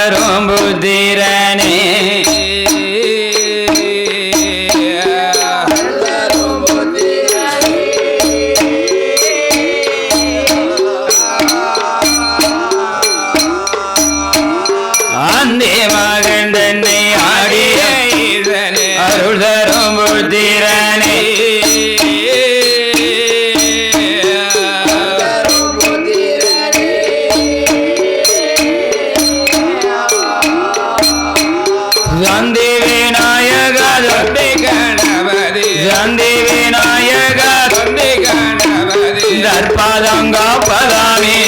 தரும் புத்திரனே தற்பதங்கா பதாமே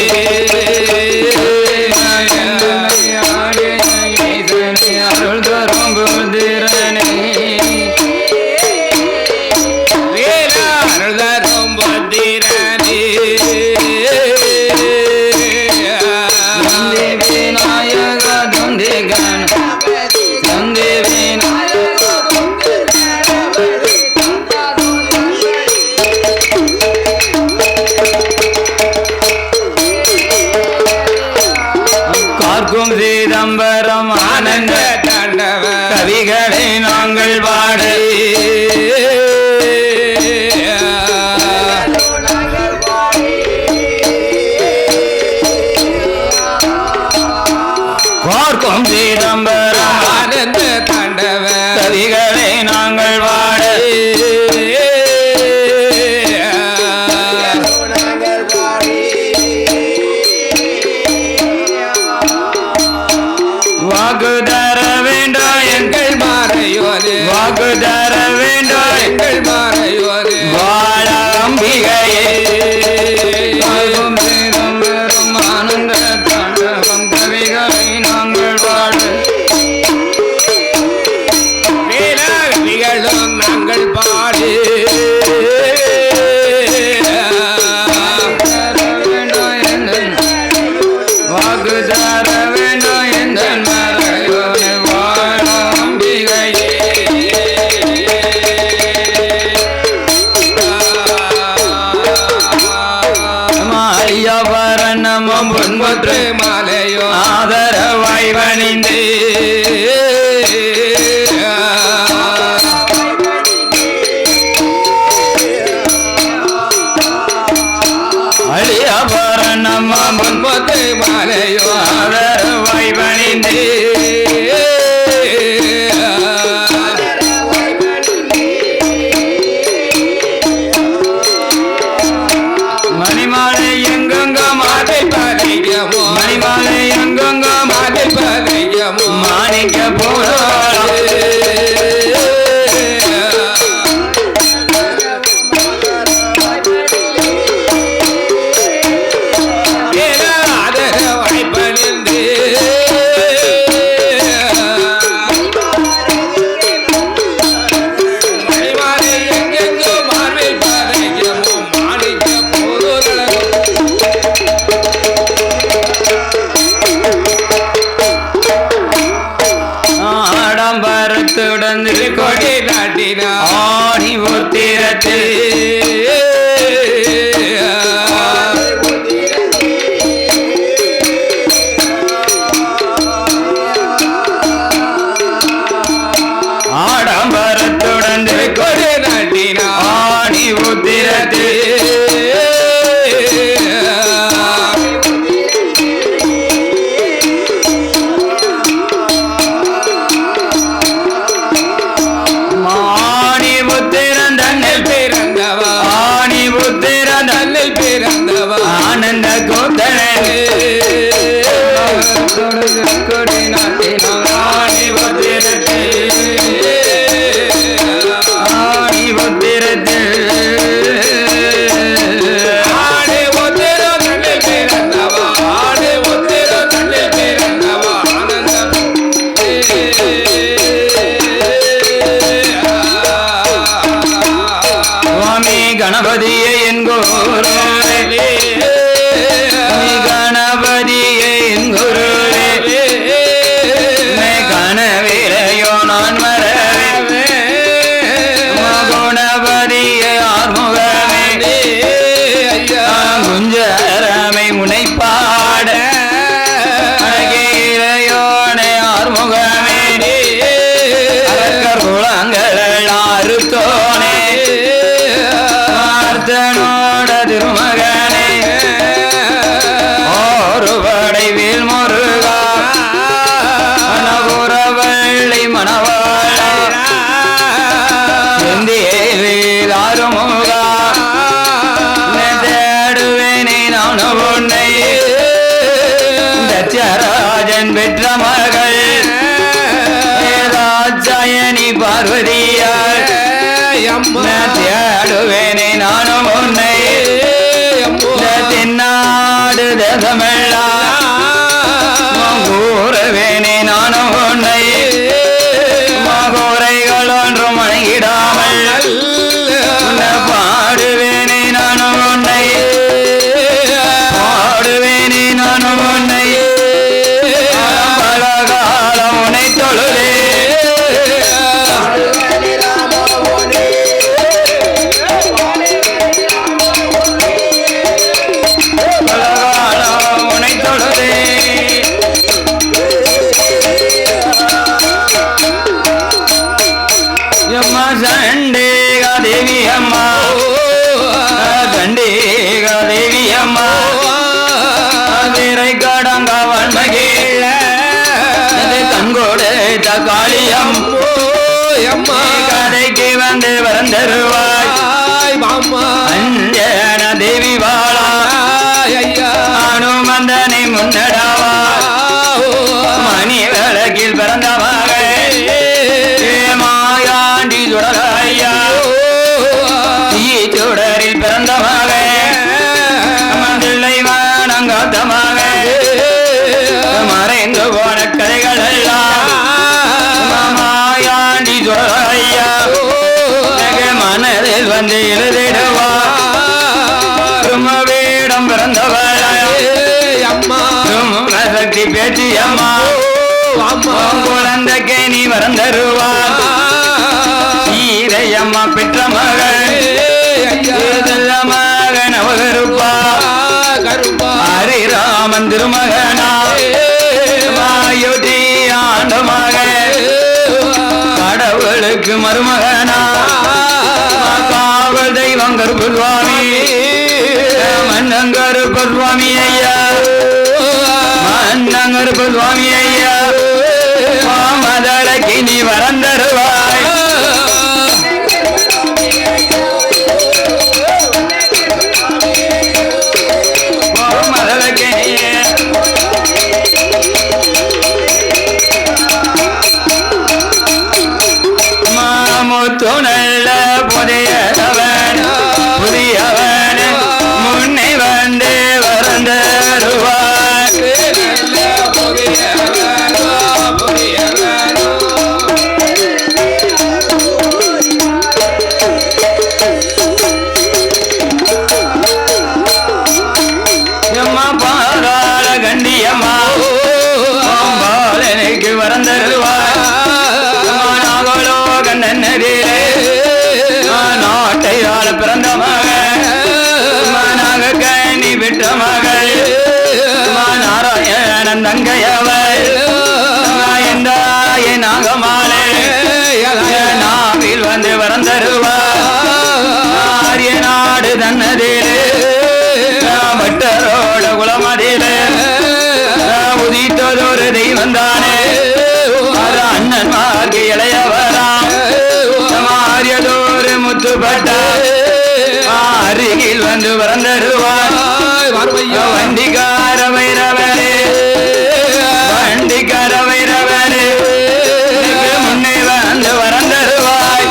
அருள் தரும் புத்திரனே அருள் தரும் புத்திரனே விநாயக தந்தி தந்தி சிதம்பரம் ஆனந்த தாண்டவ கவிகளை நாங்கள் பாட பார்க்கும் சிதம்பரம் ஆனந்த தாண்டவ கவிகளை நாங்கள் பாட வாக்குதர வேண்டாம் எங்கள் மாறையோது வாக்குதர வேண்டாம் எங்கள் மாறையோது வாழ அம்பிகையே ஆனந்த தாண்டவம் கவிகளை நாங்கள் வாழ கவிகளும் நாங்கள் பாடு வாக்குதர வேண்டாம் எங்கள் மாலையோ ஆதரவாய் வணிந்து அழியபரணம் முன்பத்து மாலையோ ஆதரவாய் வணிந்து மணிமாலை எங்கெங்க மாதை பதிகமோ மணிமாலை எங்கெங்க மாதை பதிகமோ மாணிக்க போராடு கொடி நாட்டினா ஆணி உத்திரத்தில் ஆடம்பரத்துடன் கொடி நாட்டினா ஆணி உத்திரத்தில் ஆனந்த கோத்தனே கொடி நாட்டினான் ஆணி பத்திரத்தில் ஆணி பத்திரத்தில் ஆணி ஒத்திர தன்னில் பிறந்தவா ஆணி ஒத்திர தன்னில் பிறந்தவா ஆனந்த சுவாமி கணபதியே என்கோ கணபதியே குருவே கனவிலையோ நான் மறவே குணபதியே ஆர்முகமே குஞ்சரமை முனைப்பாட அழகிலையோ மகள் ராஜாயணி பார்வதியார் தேடுவேனே நானும் உன்னை தென்னாடு தேசமெல்லாம் கூறவேனே நானும் உன்னை மகோரைகள் ஒன்றும் வணங்கிடாமல் பாடுவேனே நானும் உன்னை பாடுவேனே நானும் உன்னை பல காலம் உன்னை தொழுதே சண்டேக தேவி அம்மா சண்டேக தேவி அம்மா திரை கடங்க வன்மகீழ தங்கோடு தக்காளியம் கதைக்கு வந்து வரந்தருவாய் அஞ்சன தேவி வாழா அனுமந்தனை முன்னடாவா மணி விளக்கில் பிறந்தவாக சுடரில் பிறந்தமாக மந்திள்ளை வானங்காத்தமாக மறைந்து போன கதைகள் எல்லாம் மாயாண்டி சுடரையா மனதில் வந்து எழுதிடுவா வீடம் பிறந்தவள் அம்மா சக்தி பேச்சு அம்மா குழந்தைக்கு நீ வரந்தருவா சீதையம்மா பெற்ற மகள் மகன் அவகருப்பா ஹரிராமன் திருமகனா மாயுதி ஆண்ட மகன் கடவுளுக்கு மருமகனா காவல் தெய்வம் கருப்பு சுவாமி மன்னங்கருப்பு சுவாமி ஐயா மன்னங்கருப்பு சுவாமி ஐயா மதலைக்கு நீ வரந்தருவாய் நல்ல புதியவன் புதியவன் முன்னே வந்து வரந்தருவான் எம்மா பாராள கண்டியம்மா பாலனுக்கு வரந்தருவான் நாட்டை ஆள பிறந்த மகனாக கண்ணி விட்ட மகள் நாராயணன் தங்கையவள் என் நாகமாலே நாவில் வந்து வரந்தருவார் நாடு தன்னதிலே பட்டரோட குளமதிலே உதித்ததொரு தெய்வம் தானே அண்ணன் மார்க்கு இளையவராம் மாறியதோரு முத்துப்பட்ட அருகில் வந்து வரந்தருவார் வண்டிக்கார வைரவரே வண்டிக்கார வைரவரே முன்னே வந்து வரந்தருவாய்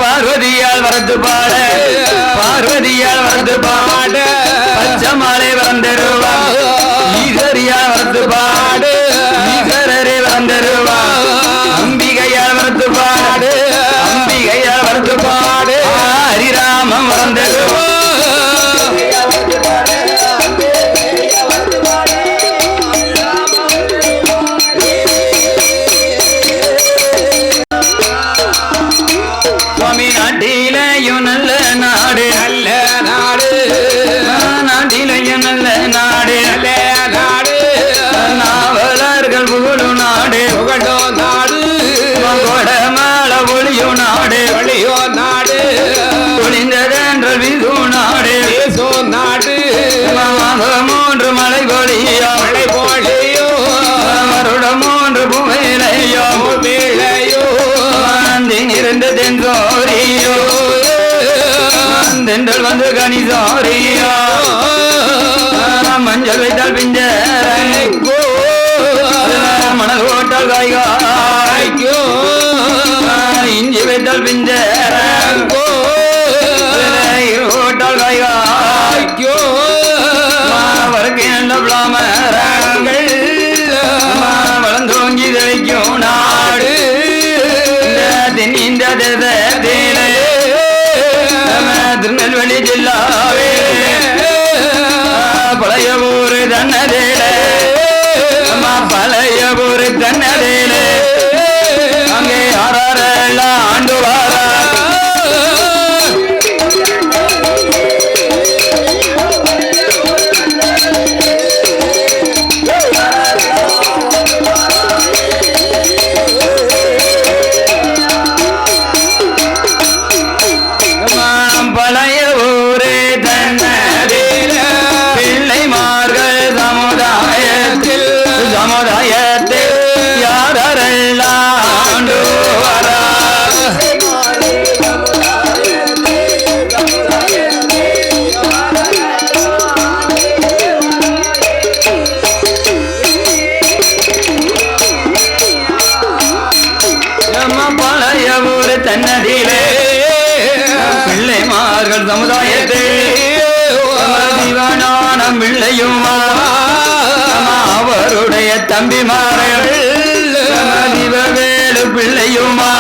பார்வதியால் வரது பாட பார்வதியால் வரது பாட பச்சமாலை வரந்தருவா ஈஸ்வரியால் வரது பாடு ஈஸ்வரரே வரந்தருவா அம்பிகையால் வரது பாடு அம்பிகையால் வரது பாடு ஹரிராமம் வரந்தருவா சுவாமி நாட்டிலையும் நல்ல நாடு நல்ல நாடு நாட்டிலையும் நல்ல நாடு நல்ல நாடு நாவலர்கள் புகழும் நாடு புகழோ நாடு கொடமால ஒளியோ நாடு ஒளியோ நாடு ஒளிந்ததென்ற விது நாடு வீசோ நாடு மூன்று மலை பொழியோ மலை பொழியோ வருடம் மூன்று புகை அது கனிசோரியா மஞ்சள் வைத்தால் பிஞ்சரங்கோ மணல் ஓட்டால் காய்காய்க்கோ இஞ்சி வைத்தால் பிஞ்சரங்கோ ஓட்டால் காய்காய்க்கோ வழக்கு நல்ல பிளாமரங்கள் வளர்ந்தோங்கி தெளிக்கும் நாடு இந்த திருநெல்வேலி ஜில்லாவே பழைய ஊரு தன்னதேலே பழைய ஊரு தன்னதேலே அங்கே யாரெல்லாம் ஆண்டு வாரா தன்னதிலே பிள்ளைமார்கள் சமுதாயத்தை திவானான பிள்ளையுமா அவருடைய தம்பிமார்கள் திவவேலு பிள்ளையுமா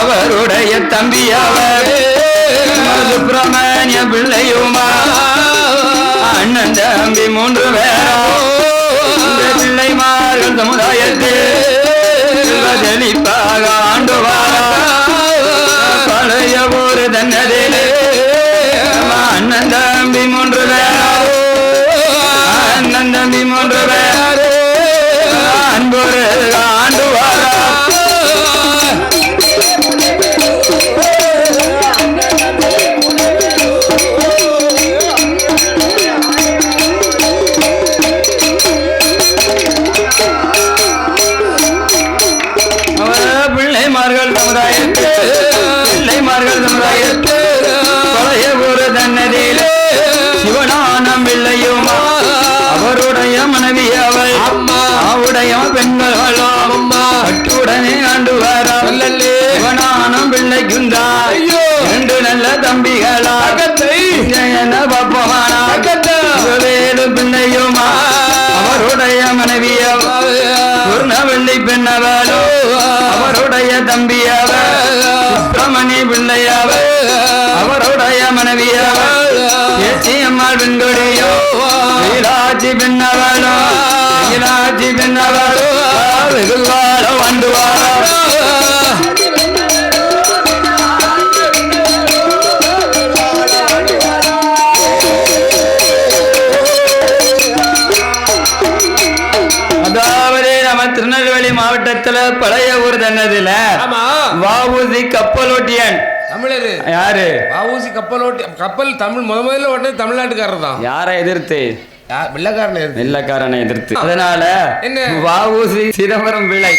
அவருடைய தம்பி அவர் சுப்பிரமணிய பிள்ளையுமா அண்ணன் தம்பி 3 பேரும் பிள்ளைமார்கள் சமுதாயத்தில் செழிப்பாக ஆண்டு பழைய ஊரு தன்னதிலே அண்ணன் தம்பி 3 பேர் அண்ணன் தம்பி 3 பேர் அன்பொரு ஆண்டு பிள்ளைமார்கள் சமுதாயத்து பழைய ஊரு தன்னதிலே சிவனானம் பிள்ளையுமா அவருடைய மனைவி அவள் அவருடைய பெண்களோ கட்டுடனே ஆண்டு வர சிவனானம் பிள்ளைக்குந்தா 2 நல்ல தம்பிகளாகத்தை வேலு பிள்ளையுமா அவருடைய மனைவி வெள்ளி பெண்ணவளோ அவருடைய தம்பி அவர் சுப்பிரமணி பிள்ளையவர் அவருடைய மனைவி அவர் ஏச்சியம்மாள் பெண்கொடியோ வீராட்சி பெண்ணவளோ வீராட்சி பெண்ணவளோ வெகுவாளோ வண்டுவாளோ திருநெல்வேலி மாவட்டத்துல பழைய ஊர் தன்னதுல வஉசி கப்பலோட்டியன் தமிழரு யாரு? வஉசி கப்பல் தமிழ் முதல்ல உடனே தமிழ்நாட்டுக்காரர் தான். யாரை எதிர்த்து? வெள்ளக்காரனை எதிர்த்து. அதனால வஉசி சிதம்பரம் பிள்ளை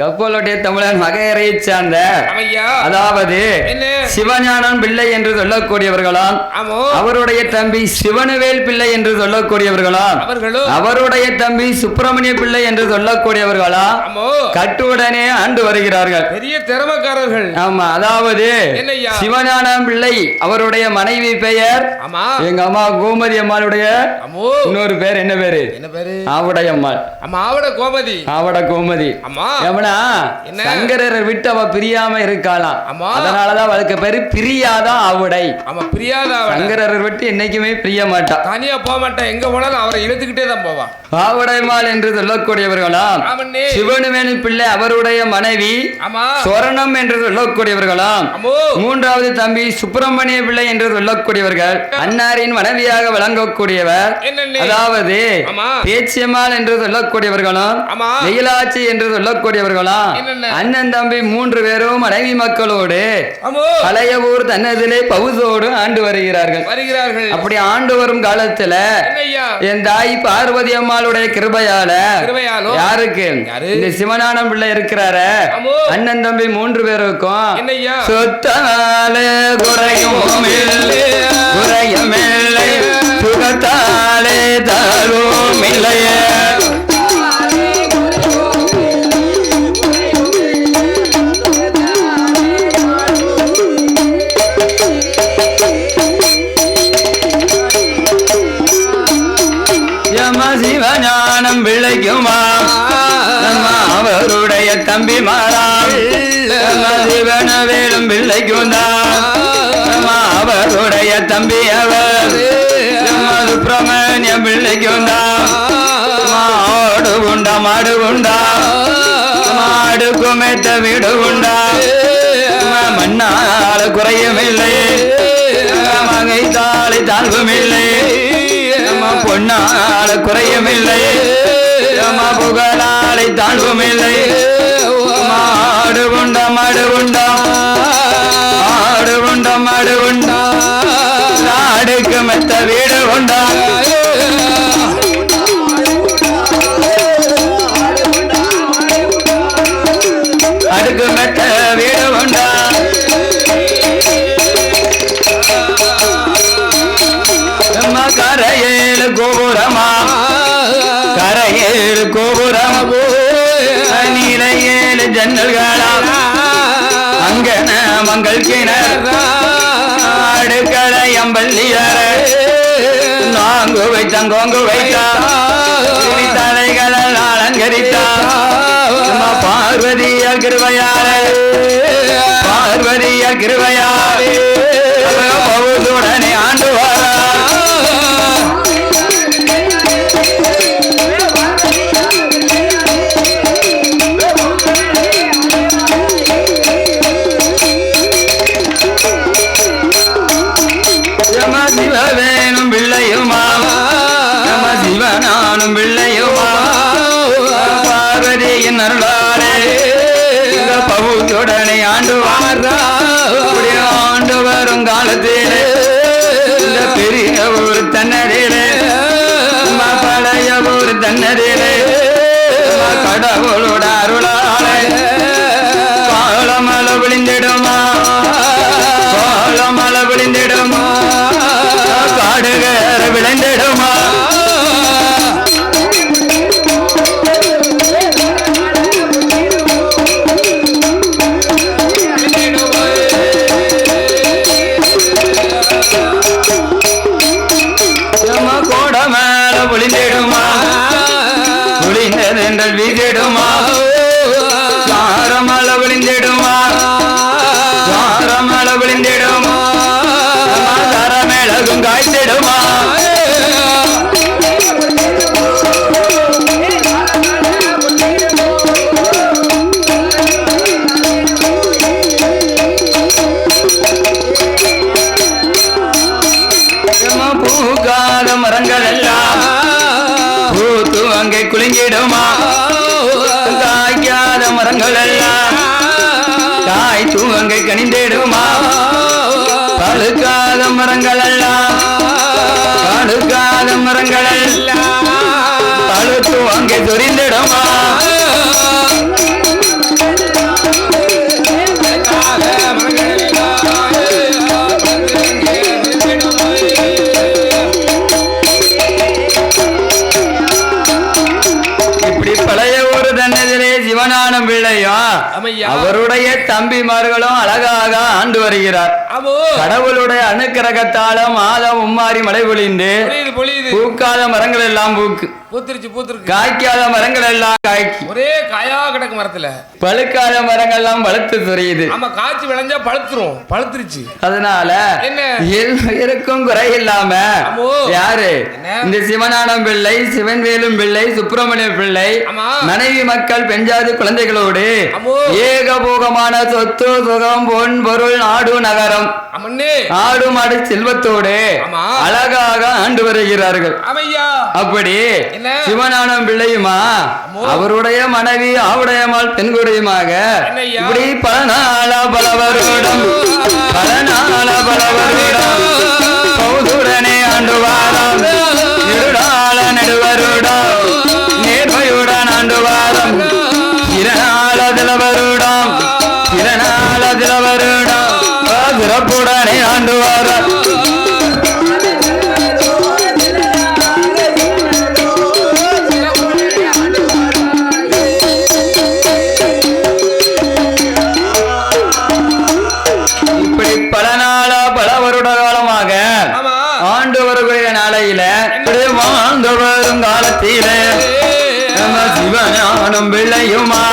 கப்பலோட்டிய தமிழன் வகையறையை சார்ந்த அதாவது சிவஞானம் பிள்ளை என்று சொல்லக்கூடியவர்களாம் அவருடைய தம்பி சிவனுவேல் பிள்ளை என்று சொல்லக்கூடியவர்களாம் அவருடைய தம்பி சுப்பிரமணிய பிள்ளை என்று சொல்லக்கூடியவர்களாம் கட்டுடனே ஆண்டு வருகிறார்கள். பெரிய திறமக்காரர்கள். ஆமா, அதாவது சிவஞானம் பிள்ளை அவருடைய மனைவி பெயர் எங்க அம்மா கோமதி அம்மாளுடைய இன்னொரு பேர் என்ன பேரு? ஆவுடைய அம்மாள். ஆவட கோமதி. சங்கரரை விட்டு அவ பிரியாம இருக்கலாம். அதனாலதான் அவளுக்கு பேரு பிரியாதா ஆவுடை. சங்கரரை விட்டு என்னைக்குமே பிரிய மாட்டா, தனியா போக மாட்டா. எங்க போனாலும் அவரை இழுத்துக்கிட்டே தான் போவா. ஆவுடைமாள் என்று சொல்லக்கூடியவர்களாம் சிவனுவேலு பிள்ளை அவருடைய மனைவி சொரணம் என்று சொல்லக்கூடியவர்களாம் 3வது தம்பி சுப்பிரமணிய பிள்ளை என்று சொல்லக்கூடியவர்கள் அன்னாரின் மனைவியாக விளங்கக்கூடியவர். அதாவது பேச்சியம்மாள் என்று சொல்லக்கூடியவர்களும் வெயிலாட்சி என்று சொல்லக்கூடியவர்கள் மார்களும் அண்ணன் தம்பி 3 பேரும் மனைவி மக்களோடு பழைய ஊர் தன்னதிலே பவுசோடு ஆண்டு வருகிறார்கள். அப்படி ஆண்டு வரும் காலத்துல என் தாய் பார்வதி அம்மாளுடைய கிருபையால யாருக்கு இந்த சிவஞானம் பிள்ளை இருக்கிறாரு அண்ணன் தம்பி 3 பேருக்கும் சொத்தாலே குறையும் இல்லை சுகத்தாலே தாரும் இல்லையே சிவஞானம் விளைக்குமா அவருடைய தம்பி மாறாம் சிவன வேலும் விளைக்கும் அவருடைய தம்பி அவர் சுப்பிரமணியம் விளைக்கும் ஆடு உண்டா மாடு உண்டா மாடுக்கு மேத்த வீடு உண்டா மண்ணால குறையும் இல்லை மகை தாளை தாழ்வும் இல்லை பொன்னால குறையும் இல்லை புகழாலை தாழ்வும் இல்லை மாடு உண்டா மாடு உண்டா மாடு உண்டா மாடு உண்டா நாடுக்கு மெத்த வீடு உண்டா அடுக்கு மெத்த வீடு உண்டா கரையேழு கோபுரமா கரையேழு கோபுரம் நீல 7 ஜன்னல்களா அங்கன மங்கள் கிணர் அடுக்களை அம்பள்ளியார நாங்கு வைத்தங்கோங்கு வைத்தா தலைகளில் அலங்கரித்தா பார்வதியார் கிருபையாரே பார்வதியார் கிருபையாரே பவுதுடனே ஆண்டு வாரா சிவவேனும் பிள்ளையுமா நம சிவனானும் பிள்ளையுமா பார்வதியின் அருளாரே பவுத்துடனே ஆண்டு வாரா ஆண்டு வரும் காலத்திலே இந்த பெரிய ஒரு தன்னதிலே பழைய ஒரு தன்னதிலே கடவுளோட அருளாரே காலமல விழிந்திடுமா காலமல விழிந்திடுமா காடுகர விளைந்திடுமா கோட மேல விழிந்திடுமா விழிந்ததென்றல் வீசிடுமா சாரமல விழிந்திடுமா சாரமல விழிந்திடுமா தரமேளகும் காய்த்திடுமா பூக்காத மரங்கள் எல்லாம் பூத்து அங்கே குலுங்கிடுமா காய்க்காத மரங்கள் எல்லாம் காய்த்து அங்கே கனிந்திடுமா பழுக்காத மரங்கள் எல்லாம் பழுக்காத மரங்கள் எல்லாம் பழுத்து அங்கே சொரிந்திடுமா இப்படி பழைய ஒரு தன்னதிலே சிவஞானம் பிள்ளையும் அவருடைய தம்பிமார்களும் அழகாக ஆண்டு வருகிறார். கடவுளுடைய அணுக்கிரகத்தால மாதம் உம்மாறி மழை பொழிந்து பூக்காத மரங்கள் எல்லாம் பூக்கு காய்க்காத மரங்கள் எல்லாம் காய்க்கு ஒரே காயா கிடக்கு மரத்துல பழுக்காத மரங்கள் எல்லாம் பழுத்து துறையுது. ஆமா காய்ச்சி விளைஞ்சா பழுத்துரும் பழுத்துருச்சு. அதனால இருக்கும் குறை இல்லாம யாரு இந்த சிவஞானம் பிள்ளை சிவன்வேலும் பிள்ளை சுப்பிரமணிய பிள்ளை மனைவி மக்கள் பெஞ்சாது குழந்தைகளோடு ஏகபோகமான சொத்து சுகம் பொன் பொருள் நாடு நகரம் ஆடு மாடு செல்வத்தோடு அழகாக ஆண்டு வருகிறார்கள். அப்படி சிவஞானம் பிள்ளையுமா அவருடைய மனைவி ஆவுடையம்மாள் பெண்குடியுமாக இப்படி பல நாளா பலவருடம் பௌதுடனே ஆண்டு வாரம் இருடாள நடுவருடம் நேர்மையுடன் ஆண்டு வாரம் இரநாள திலவருடம் சிறப்புடனே ஆண்டு வாரம் வாழ்ந்து வரும் காலத்திலே சிவஞானம் பிள்ளையுமா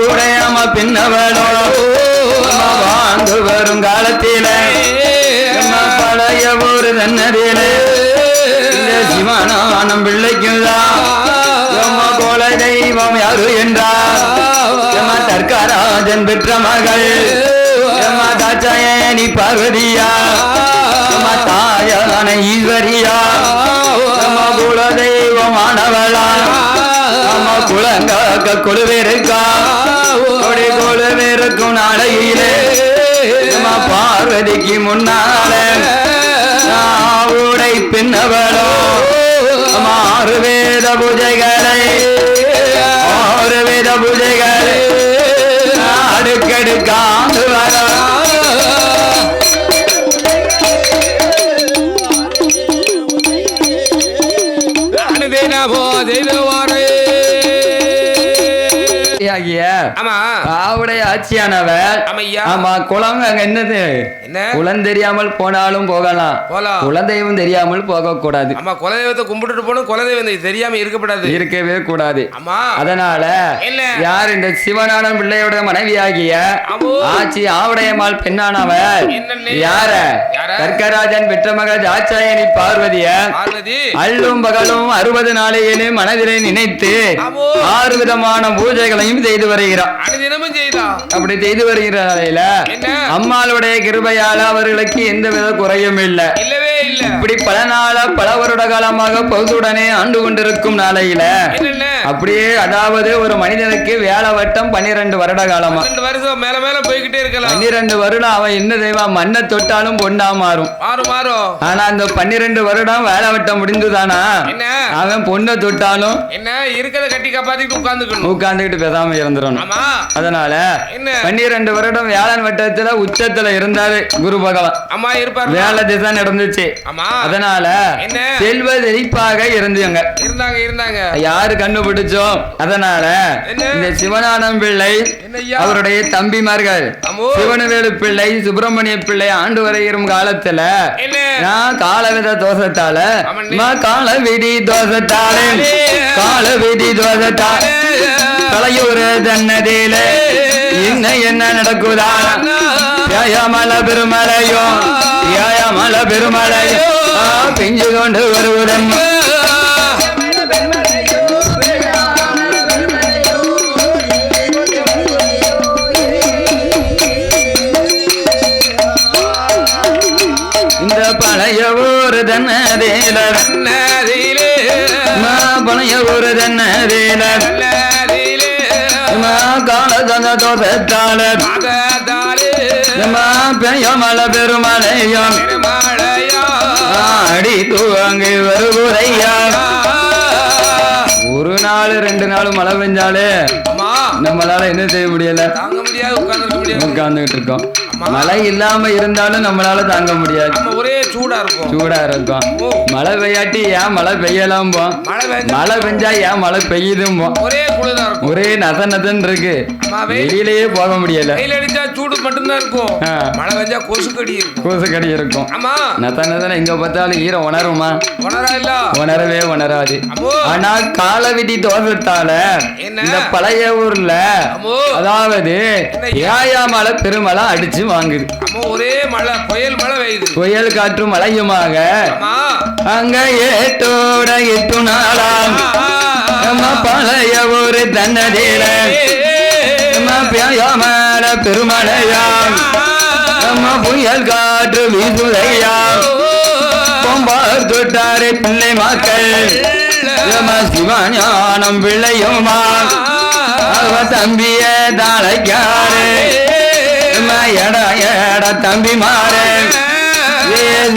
உடையம பின்னவளோ வாழ்ந்து வரும் காலத்திலே பழைய ஒரு தன்னதிலே சிவஞானம் பிள்ளைக்குதான் கோல தெய்வம் யாரு என்றார் தர்கராஜன் பெற்ற மகள் தாச்சாயணி பார்வதியா தாயான ஈஸ்வரியா குல தெய்வமானவளா குலங்காக்க கொழுவிருக்கா கொழுவிருக்கும் நாளையிலே பார்வதிக்கு முன்னாலே உடை பின்னவளோ ஆறு வேத பூஜைகளை அடுக்கடுக்காண்டு வர ஆட்சியானவர் ஆமா குளம் அங்க என்னது குளம் தெரியாமல் போனாலும் போகலாம் குலதெய்வம் தெரியாமல் போக கூடாது குலதெய்வத்தை கும்பிட்டு போன குலதெய்வம் தெரியாம இருக்கவே கூடாது அதனால யார் இந்த சிவஞானம் பிள்ளையோட மனைவியாகிய ஆட்சி ஆவுடையம்மாள் பெண்ணானவர் யார கர்க்கராஜன் பெற்ற மகள் தாட்சாயணி பார்வதிய அள்ளும் பகலும் 60 நாளையிலே மனதிலே நினைத்து 6 விதமான பூஜைகளையும் செய்து வருகிறார். அப்படி செய்து வருகிற நிலையில அம்மாளுடைய கிருபையால அவர்களுக்கு எந்த வித குறையும் இல்லை. இப்படி பல நாளா பல வருட காலமாக பொதுடனே ஆண்டு கொண்டிருக்கும் நாளையில அப்படியே அதாவது ஒரு மனிதனுக்கு வேலை வட்டம் 12 வருட காலமா 12 வருடம் அவன் என்ன செய்வான் மண்ணை தொட்டாலும் பொண்ணா மாறும். ஆனா அந்த 12 வருடம் வேலை வட்டம் முடிந்துதானா அவன் பொண்ணை தொட்டாலும் என்ன இருக்கிறத கட்டி காப்பாத்திட்டு உட்கார்ந்துகிட்டு பேசாம இருந்துடணும். அதனால 12 வருடம் வேளாண் வட்டத்துல உச்சத்துல இருந்தாரு குரு பகவான். அம்மா இருப்பார் வேலை திசை நடந்துச்சு. அதனால செல்வ செழிப்பாக இருந்தாங்க யாரு கண்டுபிடிச்சோம். அதனால இந்த சிவஞானம் பிள்ளை அவருடைய தம்பிமார்கள் சிவனவேலு பிள்ளை சுப்பிரமணிய பிள்ளை ஆண்டு வருகிற காலத்துல நான் காலவித தோஷத்தால காலவிதி தோஷத்தால தலையூர் தன்னதில என்ன நடக்குதா மல பெருமலையோ பிஞ்சு கொண்டு வருவதன் இந்த பழைய ஊர் தன்னதில பழைய ஊர் தன்னதில கால தோஷத்தால பெய்யமல பெருமலையம் அடி தூங்கு வருகுறையா. ஒரு நாள் 2 நாள் மழை பெஞ்சாலே நம்மளால என்ன செய்ய முடியல உட்கார்ந்துகிட்டு இருக்கோம். மழை இல்லாம இருந்தாலும் நம்மளால தாங்க முடியாது. ஒரே சூடா இருக்கும். மழை பெய்யாட்டி ஏன் மழை பெய்யலாம் போ மழை பெஞ்சா ஏன் மழை பெய்யுதும் ஒரே நசன் இருக்கு. வெளியிலேயே போக முடியல. சூடு மட்டும்தான் இருக்கும். மழை பெஞ்சா கொசுக்கடி இருக்கும். நசன் எங்க பார்த்தாலும் ஈரம் உணருமா? உணரவே உணராது. ஆனா காலவிதி தோஷத்தால இந்த பழைய ஊர்ல அதாவது ஏயாமலை பெருமலை அடிச்சு வாங்குது. ஒரே மழை புயல் காற்று மழையுமாக அங்க ஏட்டோட 8 நாளாம் பழைய ஊரு தன்னதில பேயாமல பெருமலையாம் புயல் காற்று வீசுதையாம் அப்பம்பார் தொட்டாரு பிள்ளை மக்கள் சிவஞானம் பிள்ளையுமா தம்பிய தாளைக்காரு எடா எடா தம்பி மாறு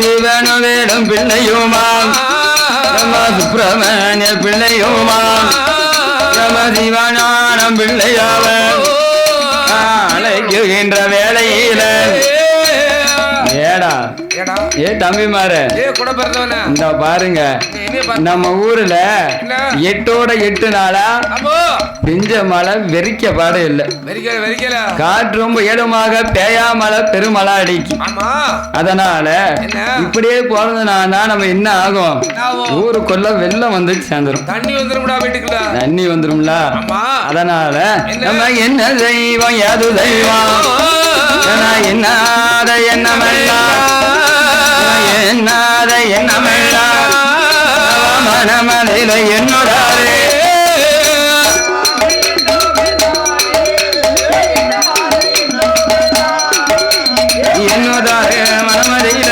சிவனு வேடும் பிள்ளையுமா சுப்பிரமணிய பிள்ளையுமா சிவஞானம் பிள்ளையாவ அழைக்குகின்ற வேளையில ஏடா ஏ தம்பி மாறு இந்த பாருங்க நம்ம ஊர்ல 8 நாளா பிஞ்ச மழை வெறிக்க பாடு இல்ல காற்று ரொம்ப ஏழுமாக பேயா மழை பெருமழை அடிக்கும் அதனால இப்படியே போறதுனால நம்ம என்ன ஆகும் ஊருக்குள்ள வெள்ளம் வந்து சேர்ந்துரும் தண்ணி வந்துரும்ல அதனால நம்ம என்ன செய்வோம் ஏது செய்வோம் என்னாத எண்ணமெல்லாம் என்னாத எண்ணமெல்லாம் மனமதில என்னோடாரே என்னோடாரே மனமதில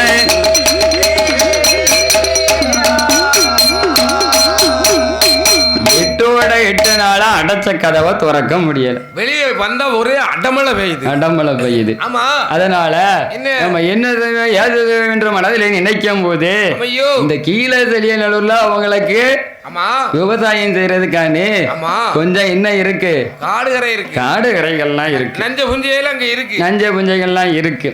எட்டு நாளா அடைச்ச கதவை திறக்க முடியல வெளியே வந்த ஒரே அடமழை பெய்யுது ஆமா அதனால நம்ம என்ன ஏது என்ற மனதில் நினைக்கும் போது இந்த கீழே செலியநல்லூர்ல அவங்களுக்கு விவசாயம் செய்யறதுக்கானே கொஞ்சம் என்ன இருக்கு காடு கரைகள்லாம் இருக்கு நஞ்ச புஞ்சைகள்லாம் இருக்கு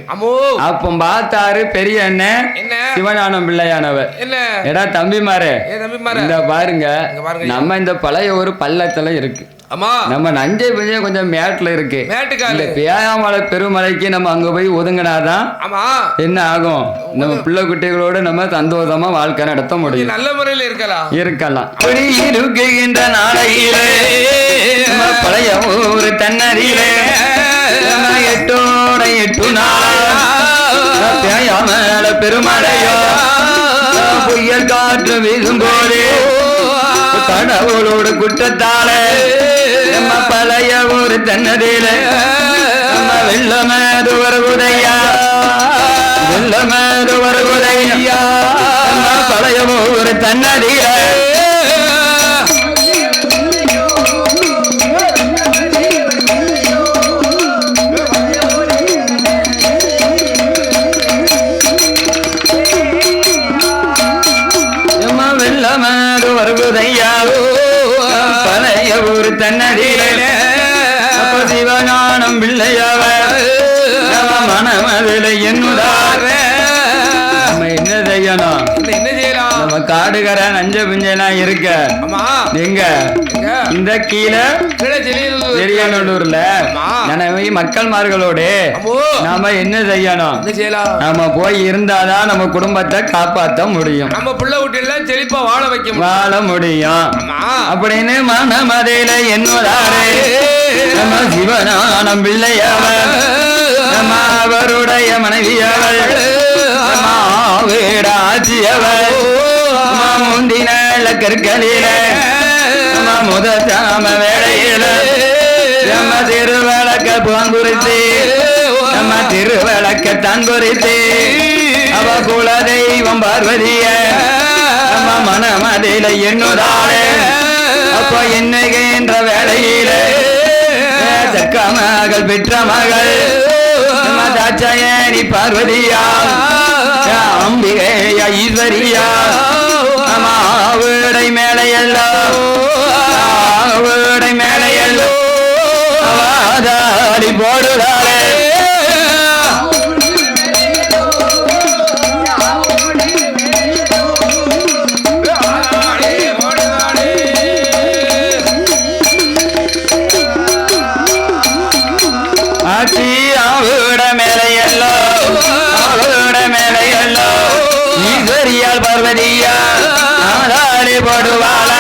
அப்ப பார்த்தாரு பெரிய அண்ணன் சிவஞானம் பிள்ளையானவர் எடா தம்பி மாறு இந்த பாருங்க நம்ம இந்த பழைய ஒரு பள்ளத்துல இருக்கு நம்ம நஞ்சை புஞ்சை கொஞ்சம் மேட்ல இருக்கு பேயாமலை பெருமலைக்கு நம்ம அங்க போய் ஒதுங்கினாதான் என்ன ஆகும் நம்ம பிள்ளை குட்டிகளோட நம்ம சந்தோஷமா வாழ்க்கை நடத்த முடியும் நல்ல முறையில் இருக்கலாம் அப்படி இருக்கின்ற நாளையிலே பழைய ஊரு தன்னறியிலே 8 நாள் பேயாமலை பெருமலையோ புயல் காற்று வீசும் போது கடவுளோட குற்றத்தாலே நம்ம பழைய ஊரு தன்னதில நம்ம வெள்ளமேது வருகுதையா வெள்ளமேது வருகுதையா நம்ம பழைய ஊரு தன்னதில வெள்ளமேது வருகுதையா பழைய ஊரு தன்னதில சிவஞானம் பிள்ளையாவ மனமதில என்னுதார நம்ம என்ன செய்யணும் நம்ம காடுகரை நஞ்ச பிஞ்செல்லாம் இருக்க எங்க இந்த கீழே செலியநல்லூர்ல மக்கள்மார்களோட நாம என்ன செய்யணும் நாம போய் இருந்தாதான் நம்ம குடும்பத்தை காப்பாற்ற முடியும் நம்ம பிள்ளை வீட்டில் செழிப்பா வாழ முடியும் அப்படின்னு மனமதில என்னோடாரே நம்ம சிவஞானம் பிள்ளையவர் நம்ம அவருடைய மனைவியவர் வீட ஆட்சியவர் முந்தின கற்களில முதற்காம வேளையில நம்ம திருவிளக்க பாங்குறித்து நம்ம திருவிளக்க தான் குறித்து அவ குல தெய்வம் பார்வதிய நம்ம மனமதில என்னுதாரே அப்ப என்னகின்ற வேளையில தக்க மகள் பெற்ற மகள் தாட்சாயணி பார்வதியா அம்பிகையா ஈஸ்வரியா வீடை மேலையல்லோ வீடை மேலையல்லோ வாதாடி போடுதாரே ஆட்சி வீட மேலையல்லோ வீட மேலையல்லோ ஈஸ்வரியால் பார்வதியா ஆதாடி போடுவாளா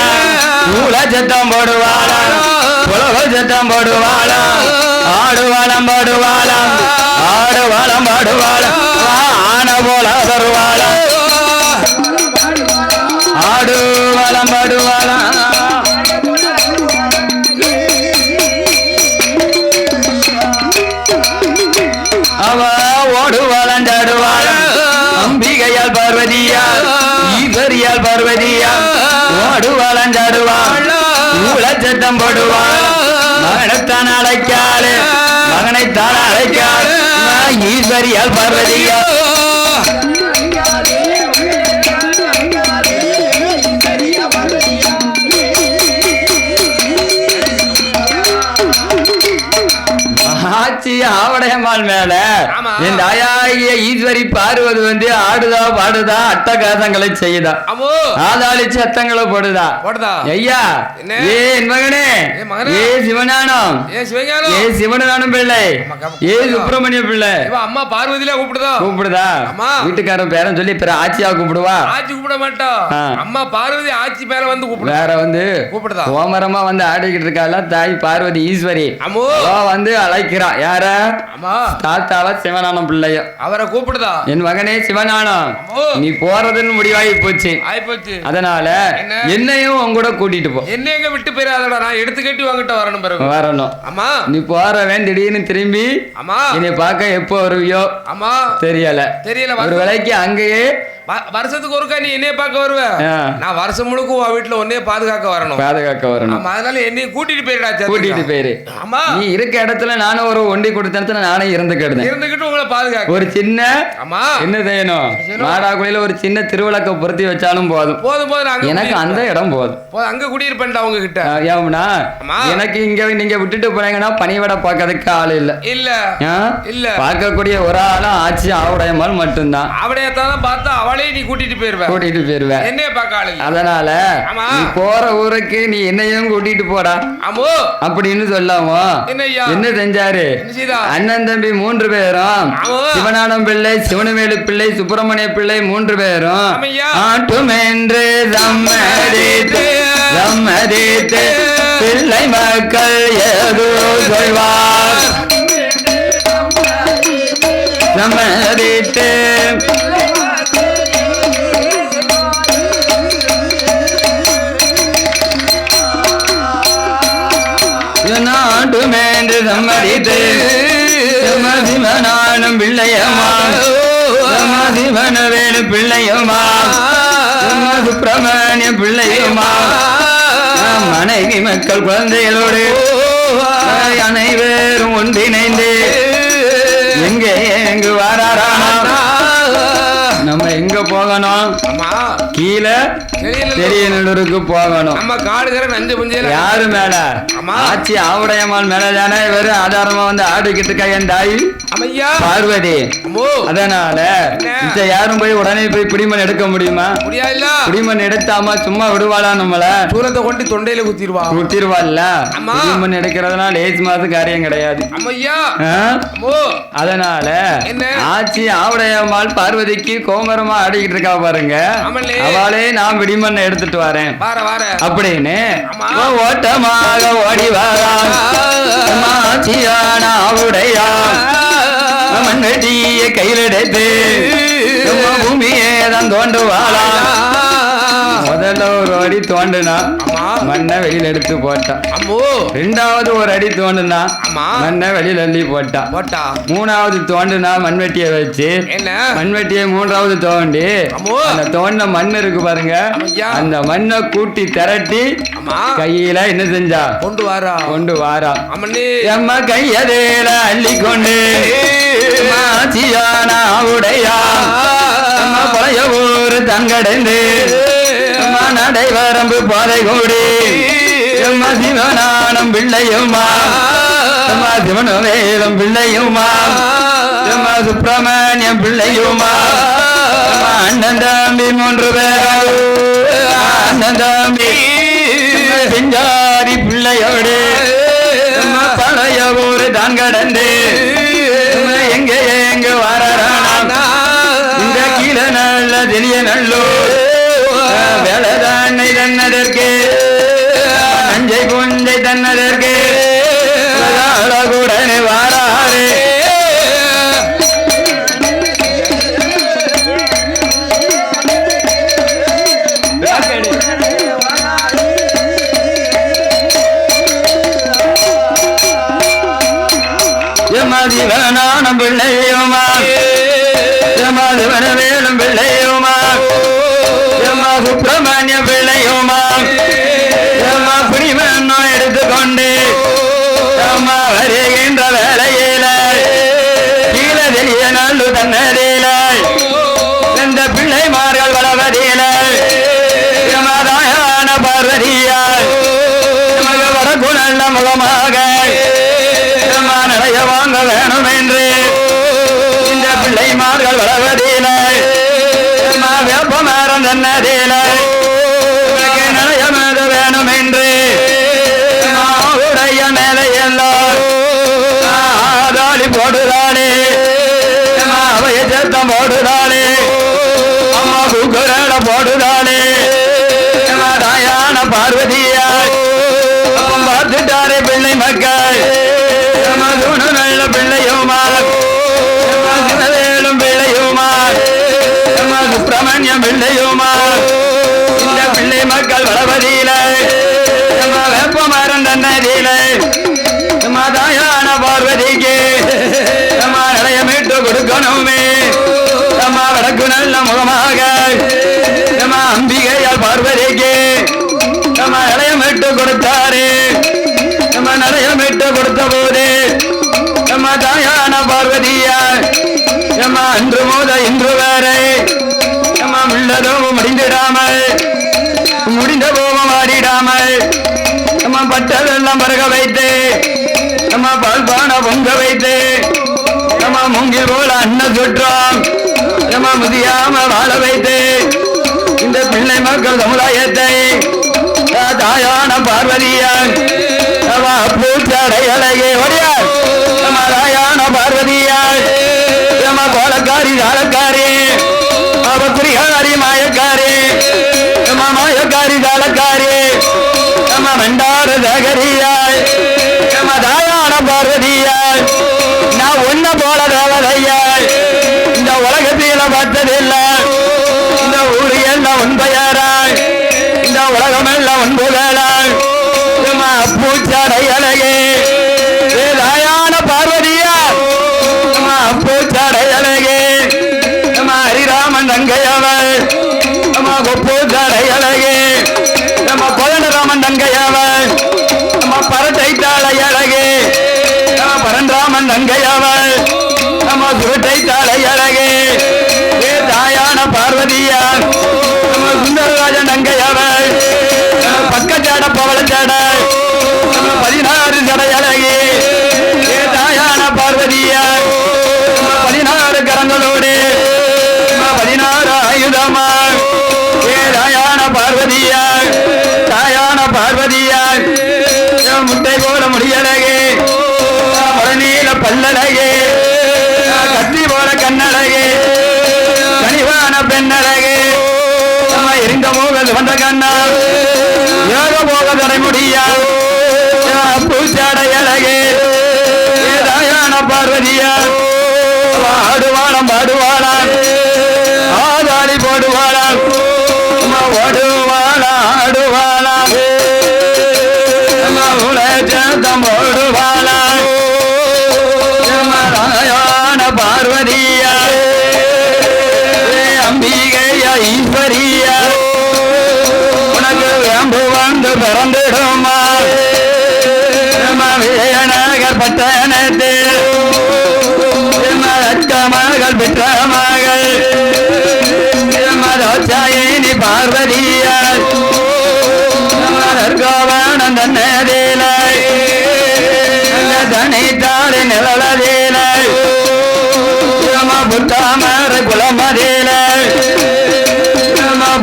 சத்தம் போடுவாளா உலக சத்தம் போடுவாளா ஆடுவாளம் பாடுவாளாம் ஆடுவாளம் பாடுவாளா ஆன போல வருவாளா ஆடுவாளம் பாடுவாளா அவ ஓடுவாளம் சாடுவாளா அம்பிகையால் பார்வதியா விடுவாள் மகனைத்தான் அழைக்காது மகனைத்தான் அழைக்காது ஈஸ்வரியால் பார்வதியா ஆச்சி ஆவடையம்மாள் மேல என் தாயாகிய ஈஸ்வரி பார்வது வந்து ஆடுதா பாடுதா அட்டகாசங்களை செய்யுதா ஆதாளிச்சு அத்தங்களை போடுதா ஐயா ஏ என் மகனே ஏ சிவஞானம் ஏ சிவஞானம் பிள்ளை ஏ சுப்பிரமணிய பிள்ளை அம்மா பார்வதியில கூப்பிடுதா வீட்டுக்காரன் பேரன் சொல்லி பிற ஆச்சியா கூப்பிடுவா ஆச்சி கூப்பிட மாட்டோம் அம்மா பார்வதி ஆச்சி மேல வந்து வேற வந்து கூப்பிடுதா ஓமரமா வந்து ஆடிக்கிட்டு இருக்கால தாய் பார்வதி ஈஸ்வரி வந்து அழைக்கிறா யார தாத்தாவ சிவஞானம் பிள்ளைய அவரை கூப்பிடுதா என் மகனே சிவஞானம் நீ போறதுன்னு முடிவாகி போச்சு அதனால என்னையும் உங்க கூட கூட்டிட்டு போ என்ன எங்க விட்டு போயிடாதடா நான் எடுத்து கட்டி வாங்கிட்டு வரணும் பிறகு வரணும் அம்மா நீ போறவன் திடீர்னு திரும்பி அம்மா என்னை பார்க்க எப்போ வருவியோ அம்மா தெரியல ஒரு வேலைக்கு அங்கேயே வருஷத்துக்கு ஒருக்கா நீ என்னைய பார்க்க வருவ நான் வருஷம் முழுக்க உன் வீட்டுல ஒன்னே பாதுகாக்க வரணும் அதனால என்னையும் கூட்டிட்டு போயிடா கூட்டிட்டு போயிரு அம்மா நீ இருக்க இடத்துல நானும் ஒரு ஒண்டி கொடுத்தனத்துல நானே இருந்துகிட்டு உங்களை பாதுகாக்க ஒரு சின்ன அம்மா என்ன செய்யணும் மாடாக்குழியில ஒரு சின்ன திருவிளக்க பொருத்தி வச்சாலும் போதும் போதும் எனக்கு அந்த இடம் போதும் அங்க குடியிருப்பேன்டா உங்க கிட்ட ஏம்னா எனக்கு இங்க நீங்க விட்டுட்டு போனீங்கன்னா பணிவிட பார்க்கறதுக்கு ஆள் இல்ல பார்க்கக்கூடிய ஒரு ஆளும் ஆட்சி ஆவுடையம்மாள் மட்டும்தான் ஆவுடையத்தான் பார்த்தா நீ கூட்டிட்டு போயிருவ என்னைய பார்க்க அதனால நீ போற ஊருக்கு நீ என்னையும் கூட்டிட்டு போடா அப்படின்னு சொல்லாமோ என்ன செஞ்சாரு அண்ணன் தம்பி 3 பேரும் சிவஞானம் பிள்ளை சிவனவேலு பிள்ளை சுப்பிரமணிய பிள்ளை 3 பேரும் ஆட்டுமென்று சம்மதித்து பிள்ளை மக்கள் ஏதோ சொல்வார் சம்மதித்து நாட்டுமேன்று சம்மதித்து சிவனானும் பிள்ளையம்மா சிவனவேலு பிள்ளையுமா சுப்பிரமணிய பிள்ளையுமா மனைவி மக்கள் குழந்தைகளோடு அனைவரும் ஒன்றிணைந்து எங்கு வாராரா நம்ம எங்க போகணும் கீழே பெரியநல்லூருக்கு போகணும் நம்ம காடுகிற நஞ்சு புஞ்சையில யாரு மேல ஆச்சி ஆவுடையம்மாள் மேல தானே இவரு ஆதாரமா வந்து ஆடிக்கிட்டு இருக்கா என் தாய் பார்வதி அதனால இந்த யாரும் போய் உடனே போய் பிடிமண் எடுக்க முடியுமா பிடிமண் எடுத்தாமா சும்மா விடுவாளா நம்மள சூரத்தை கொண்டு தொண்டையில குத்திருவாள்ல பிடிமண் எடுக்கிறதுனால லேஸ் மாசம் காரியம் கிடையாது அதனால ஆச்சி ஆவுடையம்மாள் பார்வதிக்கு கோமரமா ஆடிக்கிட்டு இருக்கா பாருங்க அவளே நான் பிடிமண்ணை எடுத்துட்டு வரேன் அப்படின்னு ஓட்டமாக ஓடி வாராச்சியாவுடையா மண்ணடிய கையில் எடுத்து பூமியே தான் தோண்டுவாளா முதல்ல ஒரு அடி தோண்டுனா மண்ணை வெளியில எடுத்து போட்டான் ரெண்டாவது ஒரு அடி தோண்டுனா மண்ணை வெளியில அள்ளி போட்டான் மூணாவது தோண்டுனா மண்வெட்டியை வச்சு மண்வெட்டியை மூன்றாவது தோண்டி அந்த தோண்டின மண் இருக்கு பாருங்க அந்த மண்ணை கூட்டி திரட்டி கையில என்ன செஞ்சா கொண்டு வாரா எம்ம கையதேல அள்ளி கொண்டு உடையா பழைய ஊரு தங்கடைந்து நடை வரம்பு பாதை கூடி சிவனானம் பிள்ளையுமா சிவனவேலம் பிள்ளையுமா சுப்பிரமணியம் பிள்ளையுமா அண்ணன் தம்பி 3 பேர் அண்ணன் தம்பி பிஞ்சாரி பிள்ளையோடு பழைய ஊரு தான் கடந்து எங்க வரானா இந்த கீழே நல்ல தெரிய நல்லோ வேலைதானை தன்னதற்கு நஞ்சை புஞ்சை தன்னதற்கு அழகுடனே வாராரே சிவனானம் பிள்ளையுமா சிவனவேலும் பிள்ளையுமா சுப்பிரமணிய பிள்ளையுமா பிடிமண்ணம் எடுத்து கொண்டு அம்மா வருகின்ற வேலையில கீழே தெளிய நல்லு தன்னதில இந்த பிள்ளைமார்கள் வளவதில தாயான பார்வதியால் வடக்கு நல்ல முகமாக நிறைய வாங்க வேணும் என்று இந்த பிள்ளைமார்கள் வளவதில வேப்பமரம் தன்னதில நிறைய மேத வேணும் என்று உடைய மேலையெல்லாம் ஆதாளி போடுதாளே அவைய சத்தம் போடுதாளே அம்மா குக்கரட போடுதாளே தாயான பார்வதியாய் பார்த்துட்டாரே பிள்ளை மக்கள் நல்ல பிள்ளையுமா வேலும் பிள்ளையுமா சுப்பிரமணியம் பிள்ளையுமா இந்த பிள்ளை மக்கள் வளவதியில வேப்பமரம் தன்னதியில தாயான பார்வதிக்கு நிலையமிட்டு கொடுக்கணுமே வடக்கு நல்ல முகமாக அம்பிகையால் பார்வதிக்கு நிலையமிட்டு கொடுத்தாரு நிலையமிட்டு கொடுத்த போது தாயான பார்வதியால் அன்று மோத இன்று வேறு உள்ளதோ முடிந்திடாமல் முடிந்த போகம் ஆடிடாமல் பட்டதெல்லாம் பருக வைத்து பால் பான பொங்க வைத்து மூங்கில் போல அன்ன சுற்றம் முதியாம வாழ வைத்து இந்த பிள்ளை மக்கள் சமுதாயத்தை தாயான பார்வதியால் பூச்சடையலையே ஒடியார் தாயான பார்வதியால் கோலக்காரி தாளக்காரி குறிகாரி மாயக்காரி மாயக்காரி தாளக்காரி மண்டார தகரியாய் தாயான பார்வதியாய் நான் ஒன்ன போல தேவதையாய் இந்த உலகத்தில பார்த்ததில்லை இந்த ஊரு எல்லாம் உன்பெயராய் இந்த உலகம் எல்லாம் உன்புகளாய் பூச்சடையலையே தாயான பார்வதியாய் பூச்சடையலையே ஹரிராமன் தங்கையவள் பூச்சடையலையே கோதண்டராமன் தங்கையவள் பரட்டை தாளையழகே பரன்ராமன் தங்கையவள் சுருட்டை தாளையழகே தாயான பார்வதியால் சுந்தரராஜன் தங்கையவள் பக்கச்சாட பவளச்சாட 16 சடையழகே தாயான பார்வதியால் 16 கரங்களோடு 16 ஆயுதமால் தாயான பார்வதியால் தாயான பார்வதியால் முட்டை போல முடியலகே மரநீல பல்லழகே கத்தி போல கண்ணழகே கனிவான பெண்ணழகே எரிந்த போக வந்த கண்ணா யோக போக தடை முடியா பூச்சாடையழகே தாயான பார்வதியால் ஆடுவாளாம் பாடுவாளாம் ஆதாளி போடுவாளாம் ஓடுவாளா ஆடுவாளாம் உலகம் ஓடுவாளாம் தாயான பார்வதியா அம்பிகைய ஈஸ்வரியா உனக்கு வேம்பு வந்து பிறந்திடுமா விஜயநகர் பட்டணத்தில் மகள் பெற்ற மகள் மதோச்சாயினி பார்வதியால் கோவணம் தன்னதிலை தனித்தாளி நிழலதிலை புத்தாமர குலமதிலை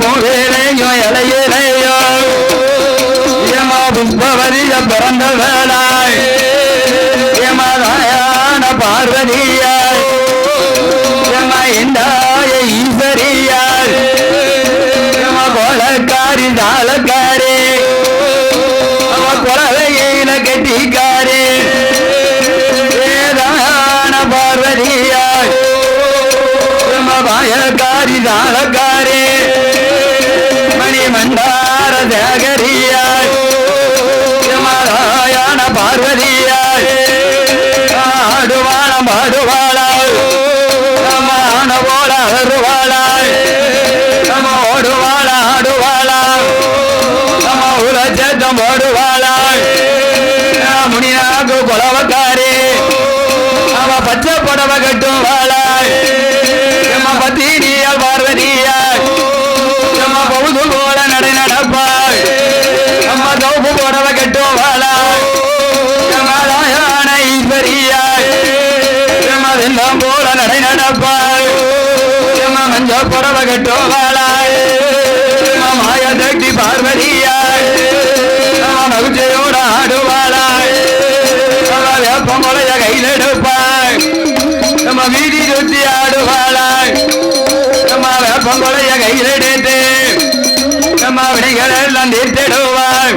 பூவிலையோ இலையிலையோ புஷ்பவதிய பிறந்த வேளாய் தாயான பார்வதியாய் இந்தாய ஈஸ்வரியாய் கோலக்காரி தாளக்காரி குலவையில கெட்டிக்காரி தாயான பார்வதியாய் பாயக்காரி தாளக்காரி மணி மண்டார சேகரியாய் தாயான பார்வதியாய் ஆடுவாளம் பாடுவாளாய் ஆன போல அருவாளாய் ஓடுவாளா ஆடுவாளா உலச்சத்தம் ஓடுவாளாய் நடப்பாள் மஞ்ச புறவ கட்டோவாளாய் மாய தட்டி பார்வதியாய் மகுச்சையோட ஆடுவாளாய் வேப்பமுளைய கையில் எடுப்பாய் நம்ம வீதி சுத்தி ஆடுவாளாய் நம்ம வேப்பமுளைய கையில் எடுத்து நம்ம வினைகள் எல்லாம் தீர்த்திடுவாய்